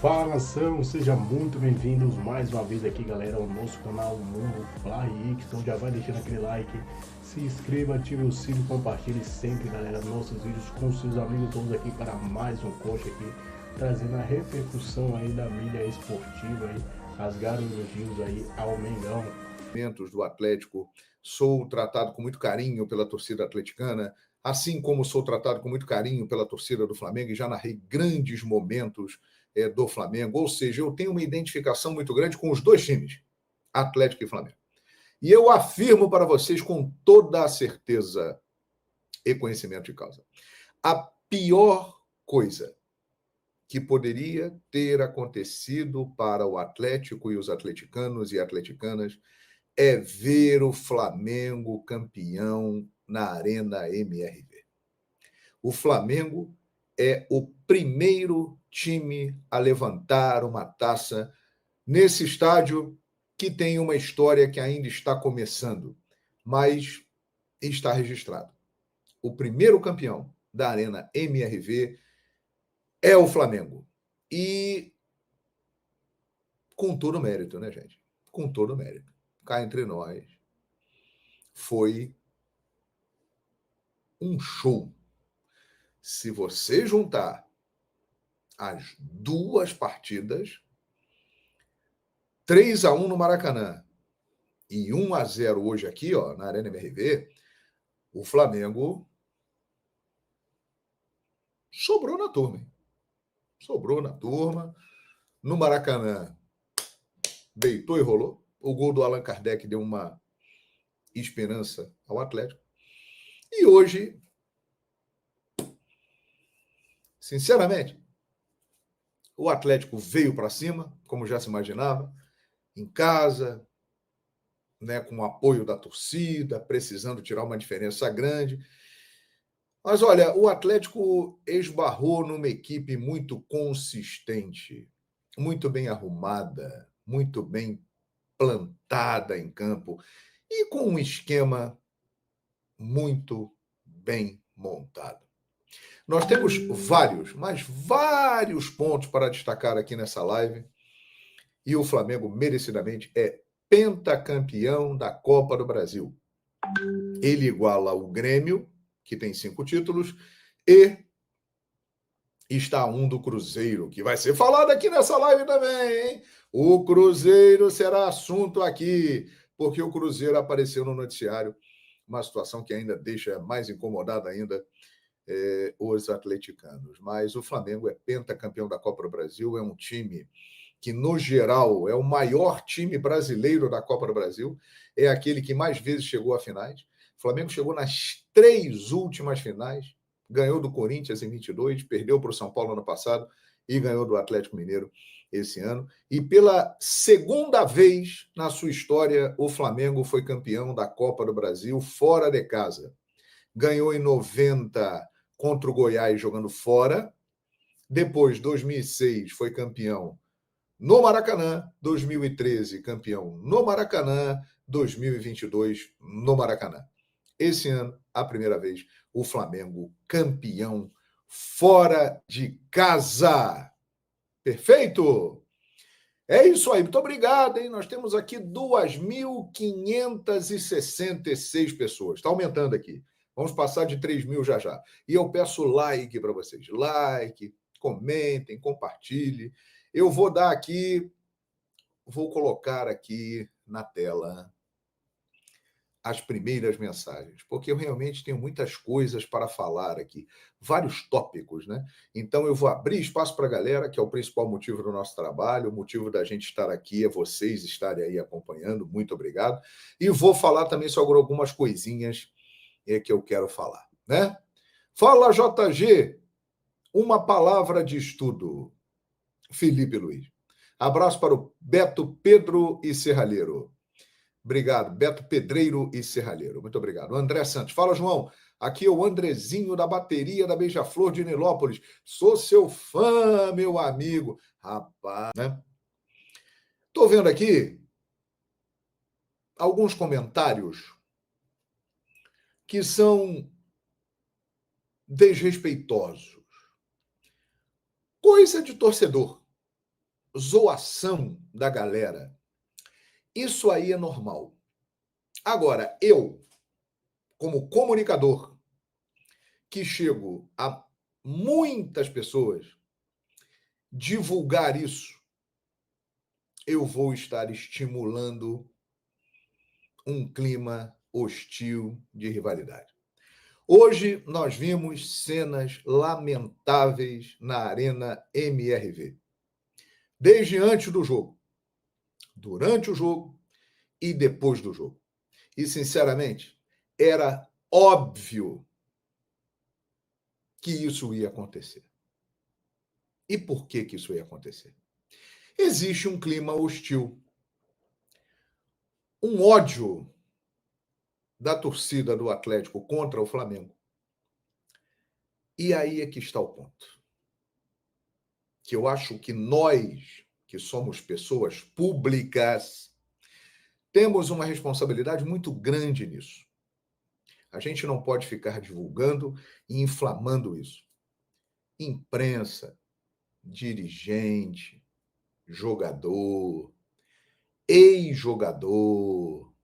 Fala nação, sejam muito bem-vindos mais uma vez aqui, galera, ao nosso canal Mundo Fly. Então já vai deixando aquele like, se inscreva, ative o sininho, compartilhe sempre, galera, nossos vídeos com seus amigos. Todos aqui para mais um coach aqui, trazendo a repercussão aí da mídia esportiva aí, rasgaram elogios aí ao Mengão. Do Atlético, sou tratado com muito carinho pela torcida atleticana, assim como sou tratado com muito carinho pela torcida do Flamengo, e já narrei grandes momentos do Flamengo, ou seja, eu tenho uma identificação muito grande com os dois times, Atlético e Flamengo. E eu afirmo para vocês com toda a certeza e conhecimento de causa, a pior coisa que poderia ter acontecido para o Atlético e os atleticanos e atleticanas é ver o Flamengo campeão na Arena MRV. O Flamengo é o primeiro time a levantar uma taça nesse estádio que tem uma história que ainda está começando, mas está registrado. O primeiro campeão da Arena MRV é o Flamengo. E com todo mérito, né, gente? Com todo mérito. Cá entre nós, foi um show. Se você juntar as duas partidas, 3-1 no Maracanã e 1-0 hoje aqui, ó, na Arena MRV, o Flamengo sobrou na turma. Hein? Sobrou na turma. No Maracanã, deitou e rolou. O gol do Allan Kardec deu uma esperança ao Atlético. E hoje, sinceramente, o Atlético veio para cima, como já se imaginava, em casa, né, com o apoio da torcida, precisando tirar uma diferença grande. Mas olha, o Atlético esbarrou numa equipe muito consistente, muito bem arrumada, muito bem plantada em campo e com um esquema muito bem montado. Nós temos vários, mas vários pontos para destacar aqui nessa live. E o Flamengo, merecidamente, é pentacampeão da Copa do Brasil. Ele iguala o Grêmio, que tem 5 títulos, e está um do Cruzeiro, que vai ser falado aqui nessa live também, hein? O Cruzeiro será assunto aqui, porque o Cruzeiro apareceu no noticiário, uma situação que ainda deixa mais incomodada ainda os atleticanos. Mas o Flamengo é pentacampeão da Copa do Brasil, é um time que, no geral, é o maior time brasileiro da Copa do Brasil, é aquele que mais vezes chegou a finais. O Flamengo chegou nas 3 últimas finais, ganhou do Corinthians em 22, perdeu para o São Paulo ano passado e ganhou do Atlético Mineiro esse ano. E pela segunda vez na sua história, o Flamengo foi campeão da Copa do Brasil fora de casa. Ganhou em 90 contra o Goiás jogando fora. Depois, 2006, foi campeão no Maracanã, 2013 campeão no Maracanã, 2022 no Maracanã. Esse ano, a primeira vez, o Flamengo campeão fora de casa. Perfeito? É isso aí, muito obrigado, hein? Nós temos aqui 2.566 pessoas. Está aumentando aqui. Vamos passar de 3.000 já já. E eu peço like para vocês. Like, comentem, compartilhem. Eu vou dar aqui, vou colocar aqui na tela as primeiras mensagens, porque eu realmente tenho muitas coisas para falar aqui, vários tópicos, né? Então eu vou abrir espaço para a galera, que é o principal motivo do nosso trabalho, o motivo da gente estar aqui é vocês estarem aí acompanhando, muito obrigado. E vou falar também sobre algumas coisinhas que eu quero falar, né? Fala, JG, uma palavra de estudo. Felipe Luiz. Abraço para o Beto Pedro e Serralheiro. Obrigado, Beto Pedreiro e Serralheiro. Muito obrigado. André Santos. Fala, João. Aqui é o Andrezinho da bateria da Beija-Flor de Nilópolis. Sou seu fã, meu amigo. Rapaz, né? Estou vendo aqui alguns comentários que são desrespeitosos. Coisa de torcedor. zoação da galera, isso aí é normal. Agora, eu, como comunicador, que chego a muitas pessoas, divulgar isso, eu vou estar estimulando um clima hostil de rivalidade. Hoje nós vimos cenas lamentáveis na Arena MRV. Desde antes do jogo, durante o jogo e depois do jogo. E, sinceramente, era óbvio que isso ia acontecer. E por que isso ia acontecer? Existe um clima hostil, um ódio da torcida do Atlético contra o Flamengo. E aí é que está o ponto. Que eu acho que nós, que somos pessoas públicas, temos uma responsabilidade muito grande nisso. A gente não pode ficar divulgando e inflamando isso. Imprensa, dirigente, jogador, ex-jogador,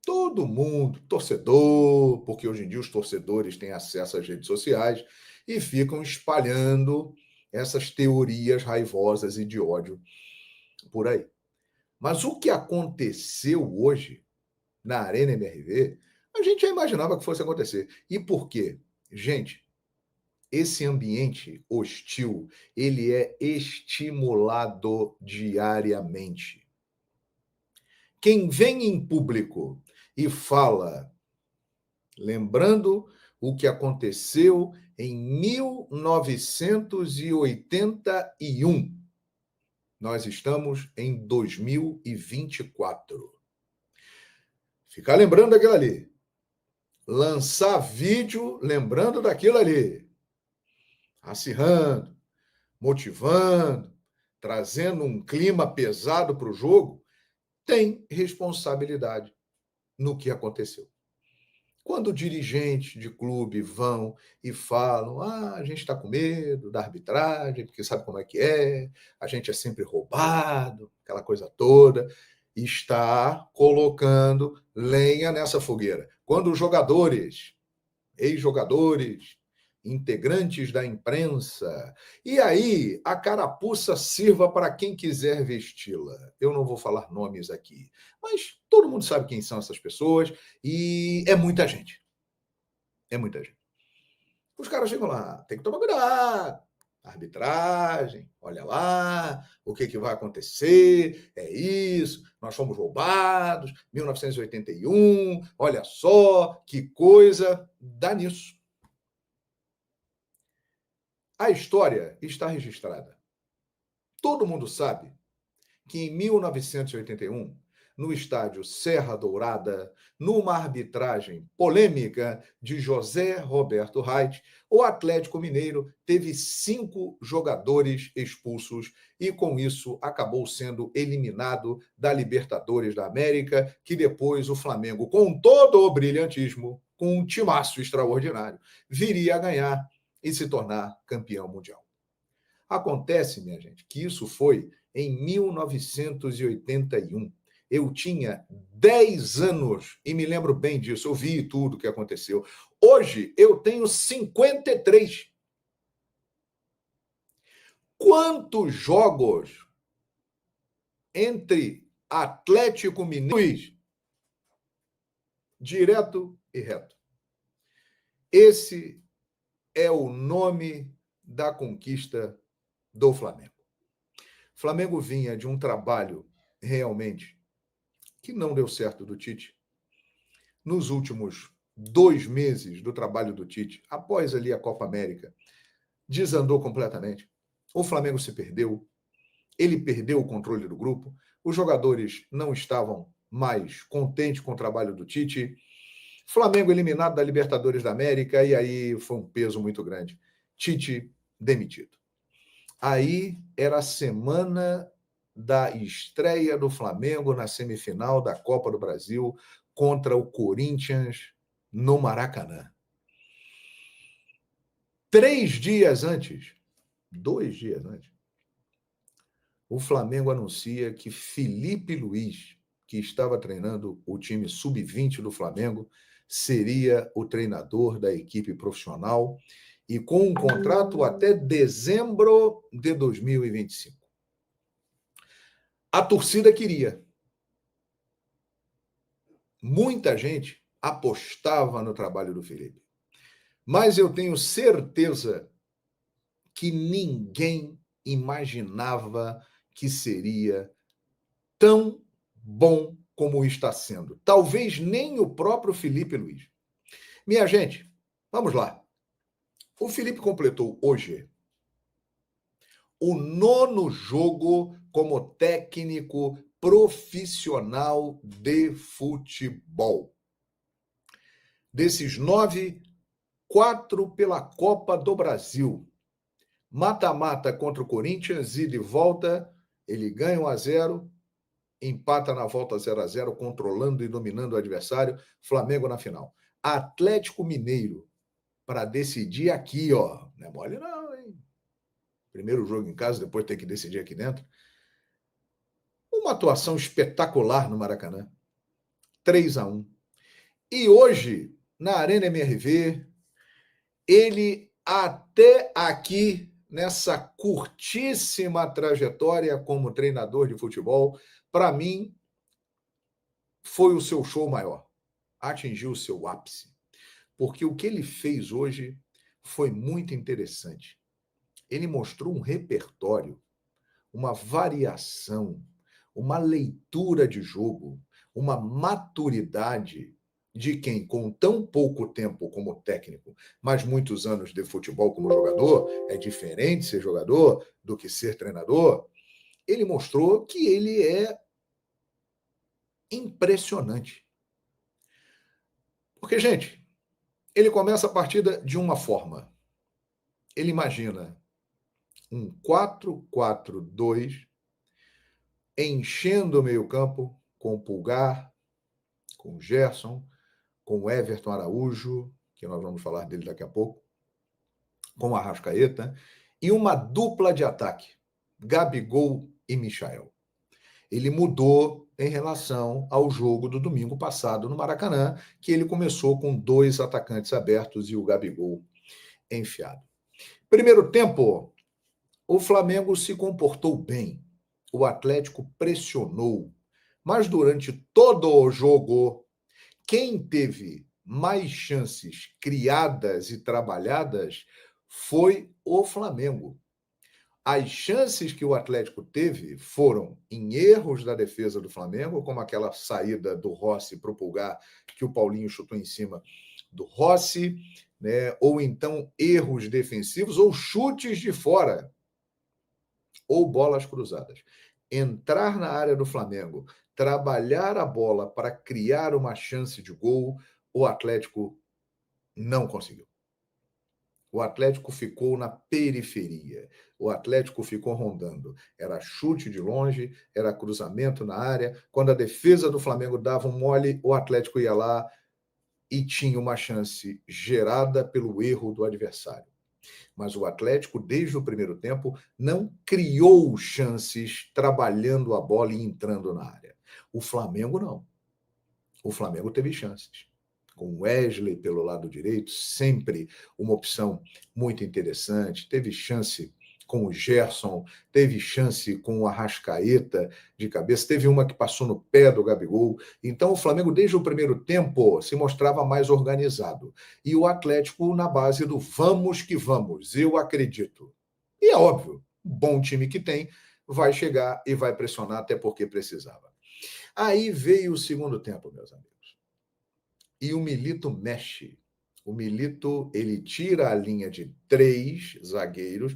todo mundo, torcedor, porque hoje em dia os torcedores têm acesso às redes sociais e ficam espalhando essas teorias raivosas e de ódio por aí. Mas o que aconteceu hoje na Arena MRV, a gente já imaginava que fosse acontecer. E por quê? Gente, esse ambiente hostil, ele é estimulado diariamente. Quem vem em público e fala, lembrando o que aconteceu em 1981, nós estamos em 2024. Ficar lembrando daquilo ali. Lançar vídeo lembrando daquilo ali. Acirrando, motivando, trazendo um clima pesado para o jogo, tem responsabilidade no que aconteceu. Quando dirigentes de clube vão e falam, a gente está com medo da arbitragem, porque sabe como é que é, a gente é sempre roubado, aquela coisa toda, está colocando lenha nessa fogueira. Quando os jogadores, ex-jogadores, integrantes da imprensa, e aí a carapuça sirva para quem quiser vesti-la. Eu não vou falar nomes aqui, mas todo mundo sabe quem são essas pessoas e é muita gente. É muita gente. Os caras chegam lá, tem que tomar cuidado. Arbitragem, olha lá, o que vai acontecer, é isso, nós fomos roubados, 1981, olha só, que coisa, dá nisso. A história está registrada. Todo mundo sabe que em 1981, no estádio Serra Dourada, numa arbitragem polêmica de José Roberto Reit, o Atlético Mineiro teve 5 jogadores expulsos e, com isso, acabou sendo eliminado da Libertadores da América, que depois o Flamengo, com todo o brilhantismo, com um timaço extraordinário, viria a ganhar e se tornar campeão mundial. Acontece, minha gente, que isso foi em 1981. Eu tinha 10 anos e me lembro bem disso, eu vi tudo o que aconteceu. Hoje eu tenho 53. Quantos jogos entre Atlético Mineiro, direto e reto? Esse é o nome da conquista do Flamengo. O Flamengo vinha de um trabalho realmente que não deu certo do Tite. Nos últimos 2 meses do trabalho do Tite, após ali a Copa América, desandou completamente. O Flamengo se perdeu, ele perdeu o controle do grupo, os jogadores não estavam mais contentes com o trabalho do Tite, Flamengo eliminado da Libertadores da América, e aí foi um peso muito grande. Tite demitido. Aí era a semana da estreia do Flamengo na semifinal da Copa do Brasil contra o Corinthians no Maracanã. 2 dias antes, o Flamengo anuncia que Felipe Luiz, que estava treinando o time sub-20 do Flamengo, seria o treinador da equipe profissional e com um contrato até dezembro de 2025. A torcida queria. Muita gente apostava no trabalho do Felipe. Mas eu tenho certeza que ninguém imaginava que seria tão bom como está sendo. Talvez nem o próprio Felipe Luiz. Minha gente, vamos lá. O Felipe completou hoje o 9º jogo como técnico profissional de futebol. Desses 9, 4 pela Copa do Brasil. Mata-mata contra o Corinthians e de volta, ele ganha 1-0, empata na volta 0-0, controlando e dominando o adversário, Flamengo na final. Atlético Mineiro, para decidir aqui, ó. Não é mole não, hein? Primeiro jogo em casa, depois tem que decidir aqui dentro. Uma atuação espetacular no Maracanã. 3-1. E hoje, na Arena MRV, ele até aqui, nessa curtíssima trajetória como treinador de futebol, para mim, foi o seu show maior. Atingiu o seu ápice. Porque o que ele fez hoje foi muito interessante. Ele mostrou um repertório, uma variação, uma leitura de jogo, uma maturidade de quem, com tão pouco tempo como técnico, mas muitos anos de futebol como jogador, é diferente ser jogador do que ser treinador, ele mostrou que ele é impressionante. Porque, gente, ele começa a partida de uma forma. Ele imagina um 4-4-2, enchendo o meio-campo com o Pulgar, com o Gerson, com o Everton Araújo, que nós vamos falar dele daqui a pouco, com o Arrascaeta, e uma dupla de ataque, Gabigol e Michael. Ele mudou em relação ao jogo do domingo passado no Maracanã, que ele começou com 2 atacantes abertos e o Gabigol enfiado. Primeiro tempo, o Flamengo se comportou bem. O Atlético pressionou. Mas durante todo o jogo, quem teve mais chances criadas e trabalhadas foi o Flamengo. As chances que o Atlético teve foram em erros da defesa do Flamengo, como aquela saída do Rossi para o Pulgar, que o Paulinho chutou em cima do Rossi, né? Ou então erros defensivos ou chutes de fora, ou bolas cruzadas. Entrar na área do Flamengo, trabalhar a bola para criar uma chance de gol, o Atlético não conseguiu. O Atlético ficou na periferia. O Atlético ficou rondando. Era chute de longe, era cruzamento na área. Quando a defesa do Flamengo dava um mole, o Atlético ia lá e tinha uma chance gerada pelo erro do adversário. Mas o Atlético, desde o primeiro tempo, não criou chances trabalhando a bola e entrando na área. O Flamengo não. O Flamengo teve chances. Com Wesley pelo lado direito, sempre uma opção muito interessante. Teve chance com o Gerson, teve chance com o Arrascaeta de cabeça, teve uma que passou no pé do Gabigol. Então o Flamengo, desde o primeiro tempo, se mostrava mais organizado. E o Atlético na base do vamos que vamos, eu acredito. E é óbvio, bom time que tem, vai chegar e vai pressionar, até porque precisava. Aí veio o segundo tempo, meus amigos. E o Milito mexe. O Milito, ele tira a linha de 3 zagueiros,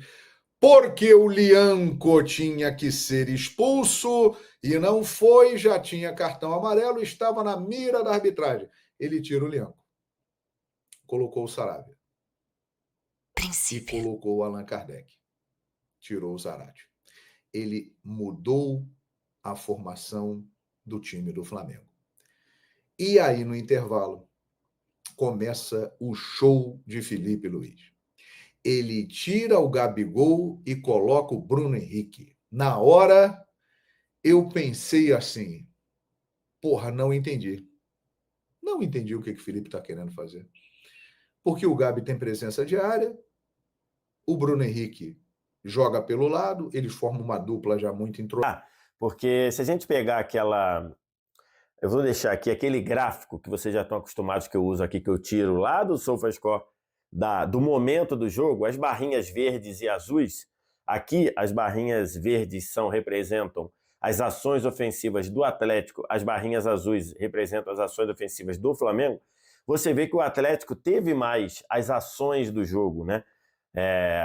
porque o Lianco tinha que ser expulso e não foi, já tinha cartão amarelo, estava na mira da arbitragem. Ele tira o Lianco. Colocou o Saravia. E colocou o Allan Kardec. Tirou o Zarate. Ele mudou a formação do time do Flamengo. E aí, no intervalo, começa o show de Felipe Luiz. Ele tira o Gabigol e coloca o Bruno Henrique. Na hora, eu pensei assim, porra, não entendi. Não entendi o que o Felipe está querendo fazer. Porque o Gabi tem presença de área, o Bruno Henrique joga pelo lado, eles formam uma dupla já muito entrosada. Porque se a gente pegar aquela... Eu vou deixar aqui aquele gráfico que vocês já estão acostumados que eu uso aqui, que eu tiro lá do SofaScore, do momento do jogo, as barrinhas verdes e azuis. Aqui, as barrinhas verdes representam as ações ofensivas do Atlético, as barrinhas azuis representam as ações ofensivas do Flamengo. Você vê que o Atlético teve mais as ações do jogo, né?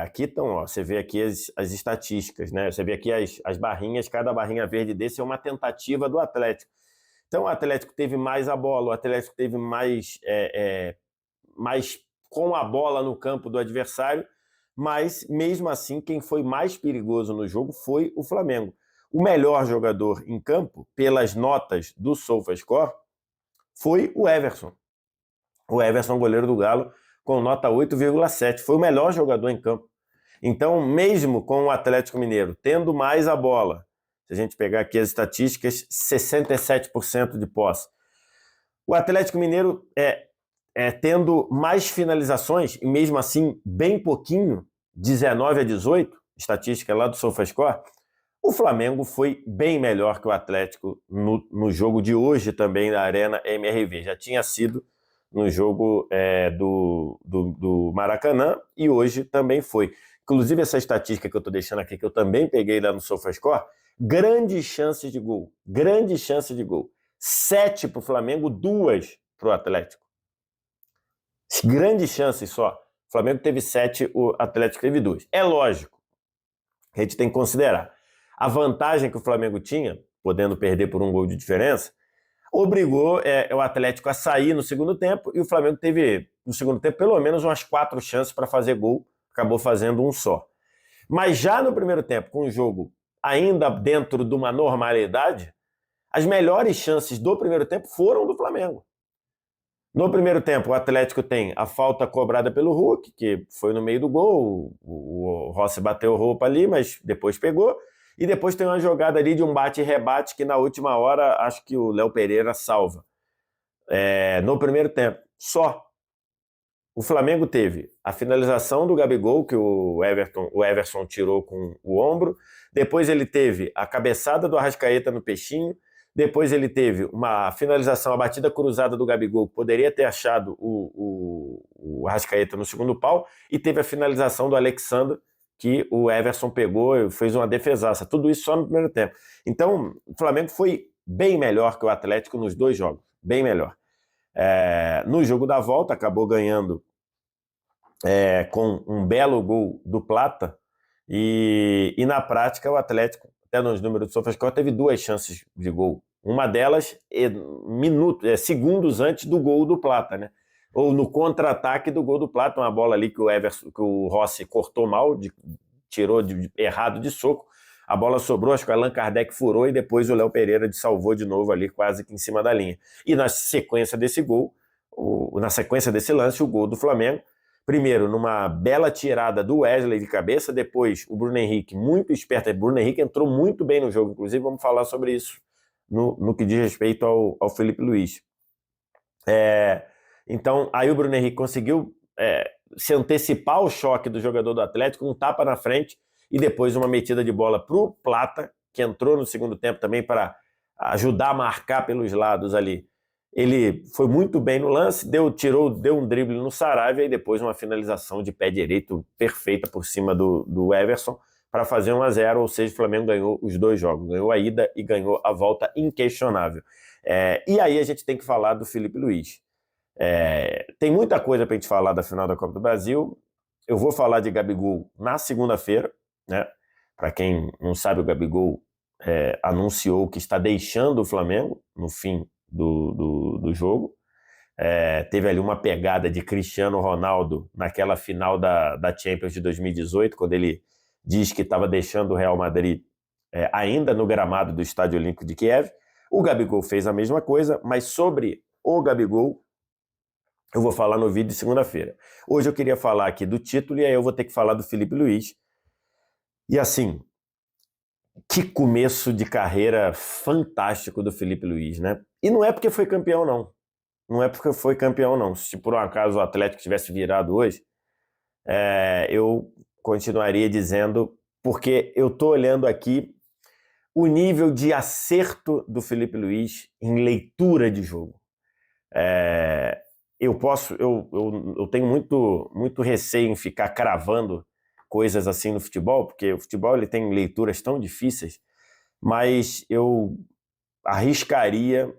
Aqui estão, você vê aqui as estatísticas, né? Você vê aqui as barrinhas, cada barrinha verde desse é uma tentativa do Atlético. Então o Atlético teve mais a bola, o Atlético teve mais com a bola no campo do adversário, mas mesmo assim quem foi mais perigoso no jogo foi o Flamengo. O melhor jogador em campo, pelas notas do SofaScore, foi o Everson. O Everson, goleiro do Galo, com nota 8,7. Foi o melhor jogador em campo. Então, mesmo com o Atlético Mineiro tendo mais a bola, se a gente pegar aqui as estatísticas, 67% de posse. O Atlético Mineiro tendo mais finalizações, e mesmo assim bem pouquinho, 19-18, estatística lá do SofaScore, o Flamengo foi bem melhor que o Atlético no jogo de hoje também da Arena MRV. Já tinha sido no jogo do Maracanã e hoje também foi. Inclusive essa estatística que eu estou deixando aqui, que eu também peguei lá no SofaScore, grandes chances de gol. 7 para o Flamengo, 2 para o Atlético. Grandes chances só. O Flamengo teve 7, o Atlético teve 2. É lógico, a gente tem que considerar. A vantagem que o Flamengo tinha, podendo perder por um gol de diferença, obrigou o Atlético a sair no segundo tempo e o Flamengo teve, no segundo tempo, pelo menos umas 4 chances para fazer gol, acabou fazendo um só. Mas já no primeiro tempo, com o jogo ainda dentro de uma normalidade, as melhores chances do primeiro tempo foram do Flamengo. No primeiro tempo, o Atlético tem a falta cobrada pelo Hulk, que foi no meio do gol, o Rossi bateu roupa ali, mas depois pegou. E depois tem uma jogada ali de um bate e rebate que na última hora acho que o Léo Pereira salva. No primeiro tempo, só. O Flamengo teve a finalização do Gabigol, que o Everson tirou com o ombro. Depois ele teve a cabeçada do Arrascaeta no peixinho. Depois ele teve uma finalização, a batida cruzada do Gabigol, que poderia ter achado o Arrascaeta no segundo pau. E teve a finalização do Alexandre, que o Everson pegou e fez uma defesaça. Tudo isso só no primeiro tempo. Então, o Flamengo foi bem melhor que o Atlético nos 2 jogos. Bem melhor. No jogo da volta, acabou ganhando com um belo gol do Plata. E na prática, o Atlético, até nos números do SofaScore, teve 2 chances de gol. Uma delas, segundos antes do gol do Plata, né? Ou no contra-ataque do gol do Plata, uma bola ali que o Rossi cortou mal, tirou errado de soco, a bola sobrou, acho que o Allan Kardec furou e depois o Léo Pereira salvou de novo ali, quase que em cima da linha. E na sequência desse gol, na sequência desse lance, o gol do Flamengo, primeiro numa bela tirada do Wesley de cabeça, depois o Bruno Henrique, muito esperto, o Bruno Henrique entrou muito bem no jogo, inclusive vamos falar sobre isso no que diz respeito ao Felipe Luiz. Então, aí o Bruno Henrique conseguiu se antecipar ao choque do jogador do Atlético, um tapa na frente e depois uma metida de bola para o Plata, que entrou no segundo tempo também para ajudar a marcar pelos lados ali. Ele foi muito bem no lance, deu um drible no Saravia e depois uma finalização de pé direito perfeita por cima do Everson para fazer 1-0, ou seja, o Flamengo ganhou os 2 jogos, ganhou a ida e ganhou a volta inquestionável. E aí a gente tem que falar do Felipe Luiz. Tem muita coisa para a gente falar da final da Copa do Brasil. Eu vou falar de Gabigol na segunda-feira, né? Para quem não sabe, o Gabigol anunciou que está deixando o Flamengo no fim do jogo. Teve ali uma pegada de Cristiano Ronaldo naquela final da Champions de 2018, quando ele diz que estava deixando o Real Madrid ainda no gramado do Estádio Olímpico de Kiev. O Gabigol fez a mesma coisa, mas sobre o Gabigol eu vou falar no vídeo de segunda-feira. Hoje eu queria falar aqui do título e aí eu vou ter que falar do Felipe Luiz. E assim, Que começo de carreira fantástico do Felipe Luiz, né? E não é porque foi campeão, não. Não é porque foi campeão, não. Se por um acaso o Atlético tivesse virado hoje, eu continuaria dizendo, porque eu estou olhando aqui o nível de acerto do Felipe Luiz em leitura de jogo. Eu tenho muito receio em ficar cravando coisas assim no futebol, porque o futebol ele tem leituras tão difíceis, mas eu arriscaria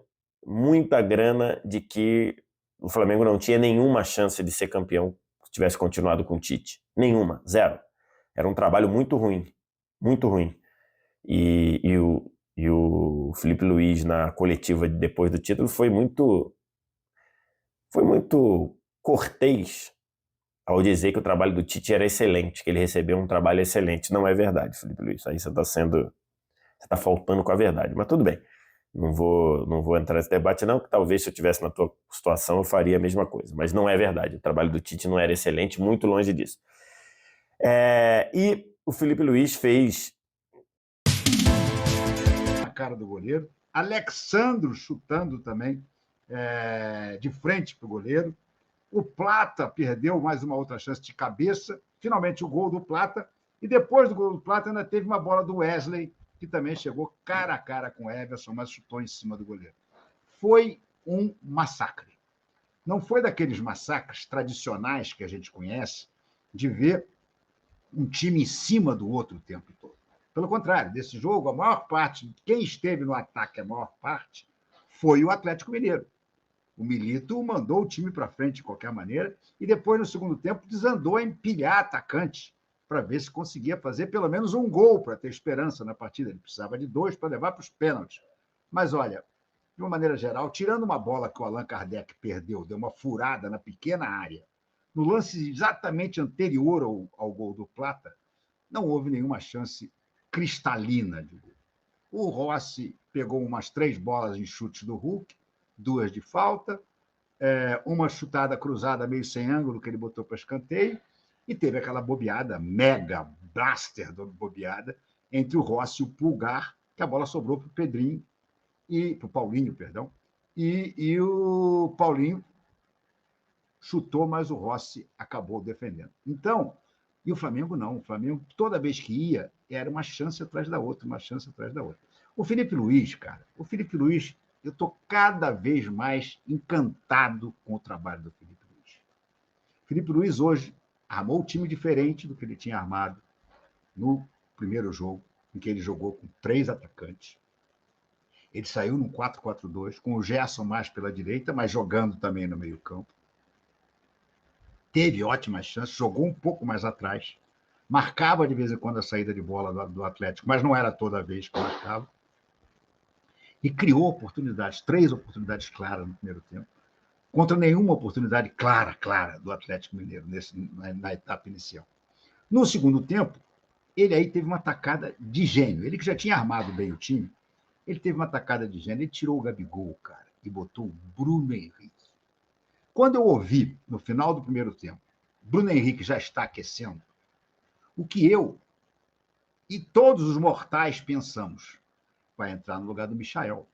muita grana de que o Flamengo não tinha nenhuma chance de ser campeão se tivesse continuado com o Tite. Nenhuma, zero. Era um trabalho muito ruim, muito ruim. E o Felipe Luiz, na coletiva depois do título, foi muito cortês ao dizer que o trabalho do Tite era excelente, que ele recebeu um trabalho excelente. Não é verdade, Felipe Luiz. Aí você está faltando com a verdade. Mas tudo bem. Não vou entrar nesse debate, não, que talvez se eu estivesse na tua situação eu faria a mesma coisa. Mas não é verdade. O trabalho do Tite não era excelente, muito longe disso. E o Felipe Luiz fez... A cara do goleiro. Alexandro chutando também de frente para o goleiro. O Plata perdeu mais uma outra chance de cabeça. Finalmente o gol do Plata. E depois do gol do Plata ainda teve uma bola do Wesley, que também chegou cara a cara com o Everson, mas chutou em cima do goleiro. Foi um massacre. Não foi daqueles massacres tradicionais que a gente conhece, de ver um time em cima do outro o tempo todo. Pelo contrário, desse jogo, a maior parte, quem esteve no ataque, a maior parte, foi o Atlético Mineiro. O Milito mandou o time para frente de qualquer maneira e depois, no segundo tempo, desandou a empilhar atacante para ver se conseguia fazer pelo menos um gol para ter esperança na partida. Ele precisava de 2 para levar para os pênaltis. Mas, olha, de uma maneira geral, tirando uma bola que o Allan Kardec perdeu, deu uma furada na pequena área, no lance exatamente anterior ao gol do Plata, não houve nenhuma chance cristalina de gol. O Rossi pegou umas 3 bolas em chutes do Hulk, 2 de falta, uma chutada cruzada meio sem ângulo que ele botou para escanteio, e teve aquela bobeada, mega blaster da bobeada, entre o Rossi e o Pulgar, que a bola sobrou para o Pedrinho, para o Paulinho, perdão, e o Paulinho chutou, mas o Rossi acabou defendendo. Então, e o Flamengo não. O Flamengo, toda vez que ia, era uma chance atrás da outra, uma chance atrás da outra. O Felipe Luiz, cara, eu estou cada vez mais encantado com o trabalho do Felipe Luiz. O Felipe Luiz hoje armou um time diferente do que ele tinha armado no primeiro jogo, em que ele jogou com 3 atacantes. Ele saiu num 4-4-2, com o Gerson mais pela direita, mas jogando também no meio-campo. Teve ótimas chances, jogou um pouco mais atrás, marcava de vez em quando a saída de bola do Atlético, mas não era toda vez que marcava. E criou oportunidades, 3 oportunidades claras no primeiro tempo, contra nenhuma oportunidade clara do Atlético Mineiro na etapa inicial. No segundo tempo, ele aí teve uma tacada de gênio. Ele que já tinha armado bem o time, ele teve uma tacada de gênio. Ele tirou o Gabigol, cara, e botou o Bruno Henrique. Quando eu ouvi, no final do primeiro tempo, Bruno Henrique já está aquecendo, o que eu e todos os mortais pensamos, vai entrar no lugar do Michael.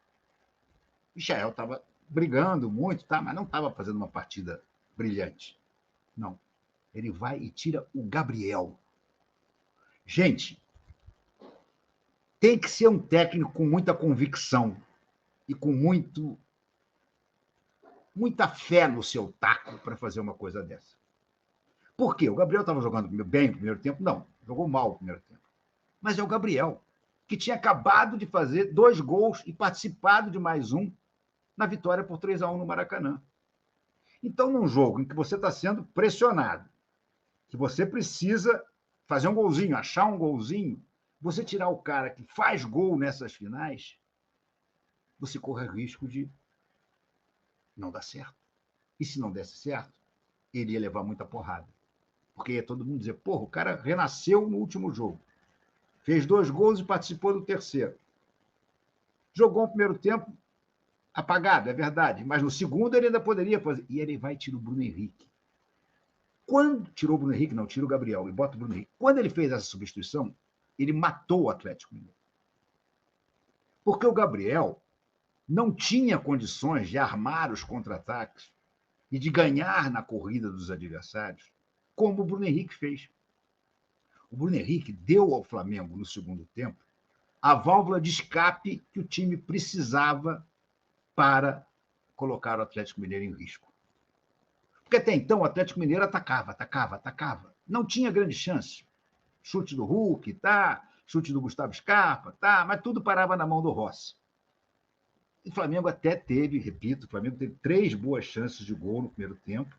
Michael estava brigando muito, tá, mas não estava fazendo uma partida brilhante. Não. Ele vai e tira o Gabriel. Gente, tem que ser um técnico com muita convicção e com muita fé no seu taco para fazer uma coisa dessa. Por quê? O Gabriel estava jogando bem no primeiro tempo? Não, jogou mal no primeiro tempo. Mas é o Gabriel, que tinha acabado de fazer 2 gols e participado de mais um na vitória por 3-1 no Maracanã. Então, num jogo em que você está sendo pressionado, que você precisa fazer um golzinho, achar um golzinho, você tirar o cara que faz gol nessas finais, você corre risco de não dar certo. E se não desse certo, ele ia levar muita porrada. Porque ia todo mundo dizer, porra, o cara renasceu no último jogo. Fez 2 gols e participou do terceiro. Jogou o primeiro tempo apagado, é verdade. Mas no segundo ele ainda poderia fazer. E ele vai e tira o Bruno Henrique. Quando tirou o Bruno Henrique, não, tira o Gabriel e bota o Bruno Henrique. Quando ele fez essa substituição, ele matou o Atlético Mineiro. Porque o Gabriel não tinha condições de armar os contra-ataques e de ganhar na corrida dos adversários, como o Bruno Henrique fez. O Bruno Henrique deu ao Flamengo, no segundo tempo, a válvula de escape que o time precisava para colocar o Atlético Mineiro em risco. Porque até então o Atlético Mineiro atacava. Não tinha grande chance. Chute do Hulk, tá? Chute do Gustavo Scarpa, tá? Mas tudo parava na mão do Rossi. E o Flamengo até teve, repito, o Flamengo teve 3 boas chances de gol no primeiro tempo.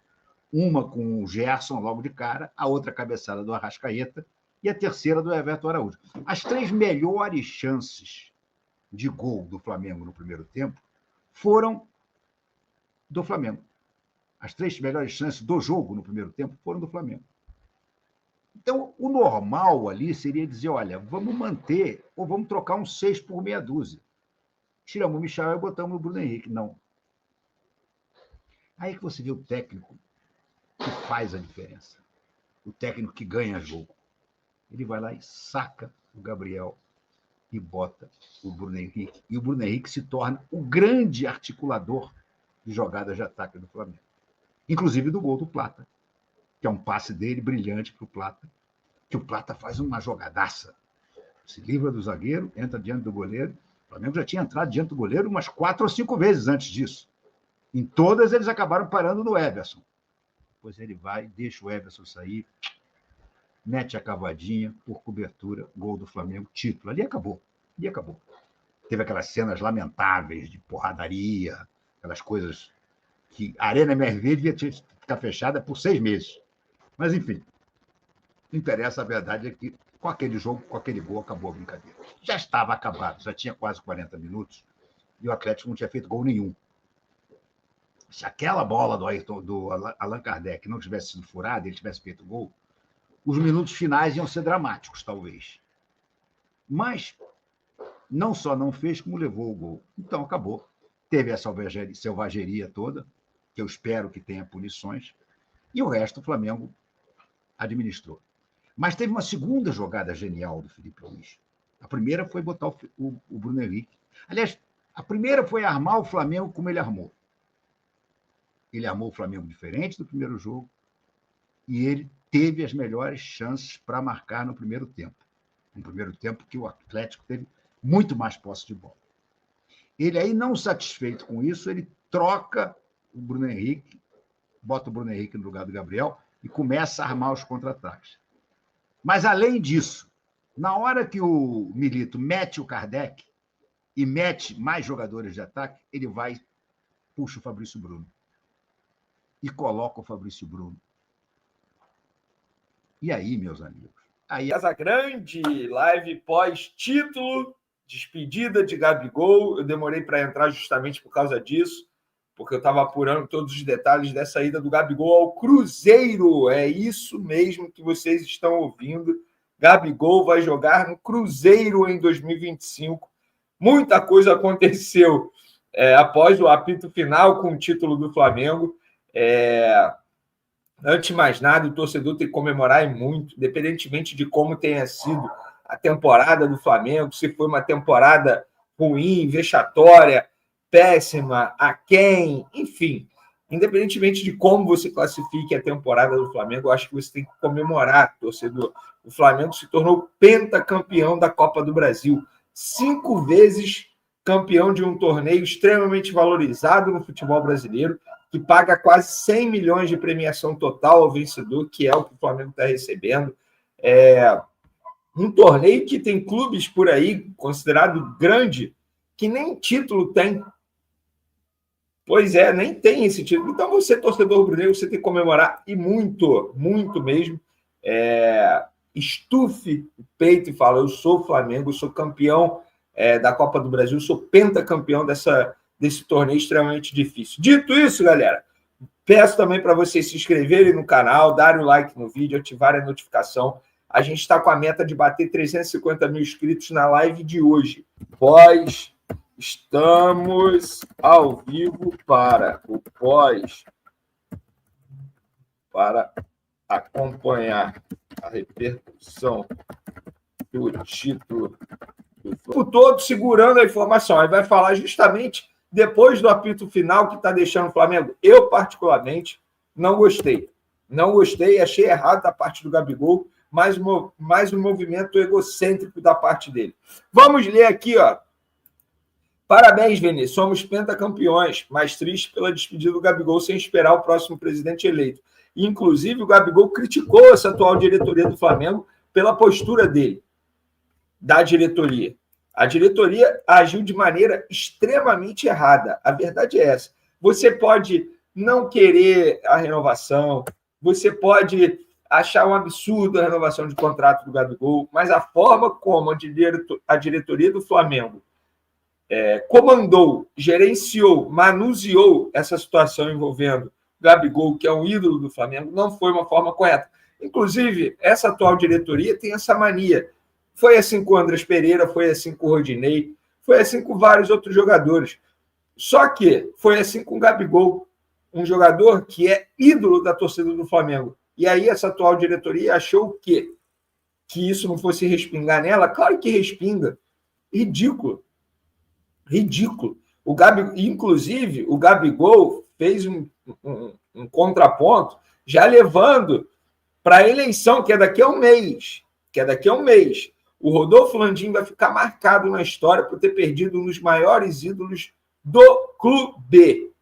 Uma com o Gerson logo de cara, a outra cabeçada do Arrascaeta e a terceira do Everton Araújo. As 3 melhores chances de gol do Flamengo no primeiro tempo foram do Flamengo. As 3 melhores chances do jogo no primeiro tempo foram do Flamengo. Então, o normal ali seria dizer, olha, vamos manter ou vamos trocar uns 6 por meia dúzia. Tiramos o Michel e botamos o Bruno Henrique. Não. Aí que você vê o técnico que faz a diferença. O técnico que ganha jogo. Ele vai lá e saca o Gabriel e bota o Bruno Henrique. E o Bruno Henrique se torna o grande articulador de jogadas de ataque do Flamengo. Inclusive do gol do Plata, que é um passe dele brilhante para o Plata, que o Plata faz uma jogadaça. Se livra do zagueiro, entra diante do goleiro. O Flamengo já tinha entrado diante do goleiro umas 4 ou 5 vezes antes disso. Em todas, eles acabaram parando no Everson. Depois ele vai, deixa o Everson sair, mete a cavadinha por cobertura, gol do Flamengo, título. Ali acabou. Teve aquelas cenas lamentáveis de porradaria, aquelas coisas que a Arena MRV devia ficar fechada por 6 meses. Mas, enfim, não interessa, a verdade é que com aquele jogo, com aquele gol, acabou a brincadeira. Já estava acabado, já tinha quase 40 minutos e o Atlético não tinha feito gol nenhum. Se aquela bola do Allan Kardec não tivesse sido furada, ele tivesse feito gol, os minutos finais iam ser dramáticos, talvez. Mas não só não fez, como levou o gol. Então, acabou. Teve a selvageria toda, que eu espero que tenha punições, e o resto o Flamengo administrou. Mas teve uma segunda jogada genial do Felipe Luiz. A primeira foi botar o Bruno Henrique. Aliás, a primeira foi armar o Flamengo como ele armou. Ele armou o Flamengo diferente do primeiro jogo e ele teve as melhores chances para marcar no primeiro tempo. No primeiro tempo que o Atlético teve muito mais posse de bola. Ele aí, não satisfeito com isso, ele troca o Bruno Henrique, bota o Bruno Henrique no lugar do Gabriel e começa a armar os contra-ataques. Mas, além disso, na hora que o Milito mete o Kardec e mete mais jogadores de ataque, ele vai, puxa o Fabrício Bruno e coloca o Fabrício Bruno. E aí, meus amigos? Aí... Casa Grande, live pós-título, despedida de Gabigol. Eu demorei para entrar justamente por causa disso, porque eu estava apurando todos os detalhes dessa ida do Gabigol ao Cruzeiro. É isso mesmo que vocês estão ouvindo. Gabigol vai jogar no Cruzeiro em 2025. Muita coisa aconteceu após o apito final com o título do Flamengo. Antes de mais nada, o torcedor tem que comemorar muito, independentemente de como tenha sido a temporada do Flamengo, se foi uma temporada ruim, vexatória, péssima, aquém, enfim. Independentemente de como você classifique a temporada do Flamengo, eu acho que você tem que comemorar, torcedor. O Flamengo se tornou pentacampeão da Copa do Brasil. 5 vezes campeão de um torneio extremamente valorizado no futebol brasileiro, que paga quase 100 milhões de premiação total ao vencedor, que é o que o Flamengo está recebendo. Um torneio que tem clubes por aí, considerado grande, que nem título tem. Pois é, nem tem esse título. Então, você, torcedor rubro-negro, você tem que comemorar, e muito, muito mesmo. Estufe o peito e fala, eu sou Flamengo, eu sou campeão da Copa do Brasil, eu sou pentacampeão desse torneio extremamente difícil. Dito isso, galera, peço também para vocês se inscreverem no canal, darem o like no vídeo, ativarem a notificação. A gente está com a meta de bater 350 mil inscritos na live de hoje. Estamos ao vivo para acompanhar a repercussão do título o tempo todo segurando a informação. Aí vai falar justamente depois do apito final que está deixando o Flamengo. Eu, particularmente, não gostei. Não gostei, achei errado da parte do Gabigol, mais um movimento egocêntrico da parte dele. Vamos ler aqui, ó. Parabéns, Vene, somos pentacampeões, mas triste pela despedida do Gabigol sem esperar o próximo presidente eleito. Inclusive, o Gabigol criticou essa atual diretoria do Flamengo pela postura dele, da diretoria. A diretoria agiu de maneira extremamente errada. A verdade é essa. Você pode não querer a renovação, você pode achar um absurdo a renovação de contrato do Gabigol, mas a forma como a diretoria do Flamengo comandou, gerenciou, manuseou essa situação envolvendo o Gabigol, que é um ídolo do Flamengo, não foi uma forma correta. Inclusive, essa atual diretoria tem essa mania. Foi assim com o Andrés Pereira, foi assim com o Rodinei, foi assim com vários outros jogadores. Só que foi assim com o Gabigol, um jogador que é ídolo da torcida do Flamengo. E aí essa atual diretoria achou o quê? Que isso não fosse respingar nela? Claro que respinga. Ridículo. Ridículo. Inclusive, o Gabigol fez um contraponto, já levando para a eleição, que é daqui a um mês. O Rodolfo Landim vai ficar marcado na história por ter perdido um dos maiores ídolos do clube.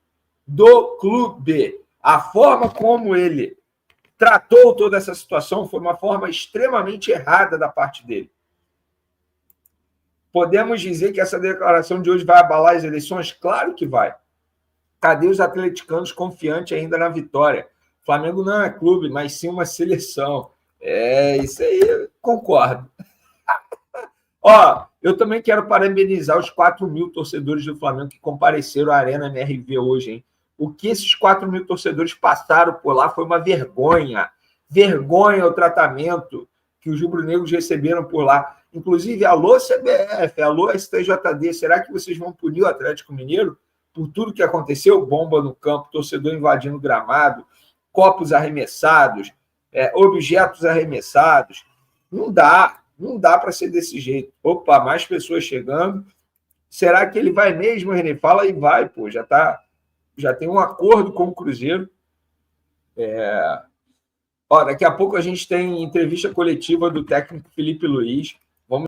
A forma como ele tratou toda essa situação foi uma forma extremamente errada da parte dele. Podemos dizer que essa declaração de hoje vai abalar as eleições? Claro que vai. Cadê os atleticanos confiantes ainda na vitória? O Flamengo não é clube, mas sim uma seleção. Isso aí eu concordo. Ó, eu também quero parabenizar os 4.000 torcedores do Flamengo que compareceram à Arena MRV hoje, hein? O que esses 4.000 torcedores passaram por lá foi uma vergonha. Vergonha o tratamento que os rubro-negros receberam por lá. Inclusive, alô CBF, alô STJD, será que vocês vão punir o Atlético Mineiro por tudo que aconteceu? Bomba no campo, torcedor invadindo o gramado, copos arremessados, objetos arremessados. Não dá para ser desse jeito. Opa, mais pessoas chegando. Será que ele vai mesmo, René? Fala e vai, pô, já tem um acordo com o Cruzeiro. Daqui a pouco a gente tem entrevista coletiva do técnico Felipe Luiz.